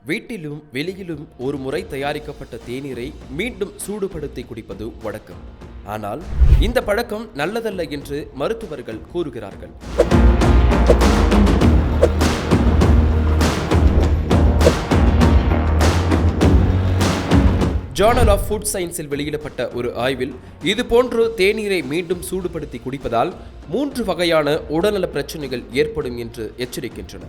வீட்டிலும் வெளியிலும் ஒரு முறை தயாரிக்கப்பட்ட தேநீரை மீண்டும் சூடுபடுத்தி குடிப்பது வழக்கம். ஆனால் இந்த பழக்கம் நல்லதல்ல என்று மருத்துவர்கள் கூறுகிறார்கள். ஜர்னல் ஆஃப் ஃபுட் சயின்ஸில் வெளியிடப்பட்ட ஒரு ஆய்வில் இதுபோன்று தேநீரை மீண்டும் சூடுபடுத்தி குடிப்பதால் 3 வகையான உடல்நல பிரச்சனைகள் ஏற்படும் என்று எச்சரிக்கின்றன.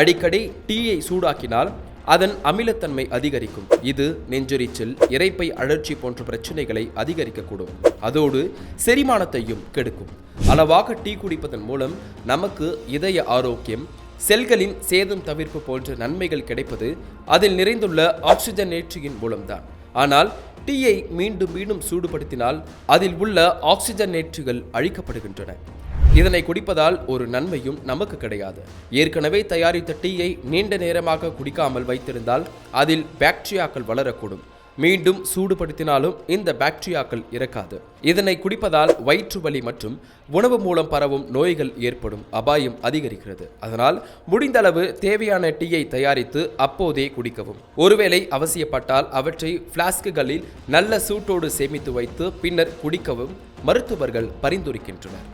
அடிக்கடி டீயை சூடாக்கினால் அதன் அமிலத்தன்மை அதிகரிக்கும். இது நெஞ்செரிச்சல், இரைப்பை அழற்சி போன்ற பிரச்சனைகளை அதிகரிக்கக்கூடும். அதோடு செரிமானத்தையும் கெடுக்கும். அளவாக டீ குடிப்பதன் மூலம் நமக்கு இதய ஆரோக்கியம், செல்களின் சேதம் தவிர்ப்பு போன்ற நன்மைகள் கிடைப்பது அதில் நிறைந்துள்ள ஆக்சிஜனேற்றியின் மூலம்தான். ஆனால் டீயை மீண்டும் மீண்டும் சூடுபடுத்தினால் அதில் உள்ள ஆக்சிஜனேற்றிகள் அழிக்கப்படுகின்றன. இதனை குடிப்பதால் ஒரு நன்மையும் நமக்கு கிடையாது. ஏற்கனவே தயாரித்த டீயை நீண்ட நேரமாக குடிக்காமல் வைத்திருந்தால் அதில் பாக்டீரியாக்கள் வளரக்கூடும். மீண்டும் சூடுபடுத்தினாலும் இந்த பாக்டீரியாக்கள் இறக்காது. இதனை குடிப்பதால் வயிற்று வலி மற்றும் உணவு மூலம் பரவும் நோய்கள் ஏற்படும் அபாயம் அதிகரிக்கிறது. அதனால் முடிந்தளவு தேவையான டீயை தயாரித்து அப்போதே குடிக்கவும். ஒருவேளை அவசியப்பட்டால் அவற்றை பிளாஸ்குகளில் நல்ல சூட்டோடு சேமித்து வைத்து பின்னர் குடிக்கவும் மருத்துவர்கள் பரிந்துரைக்கின்றனர்.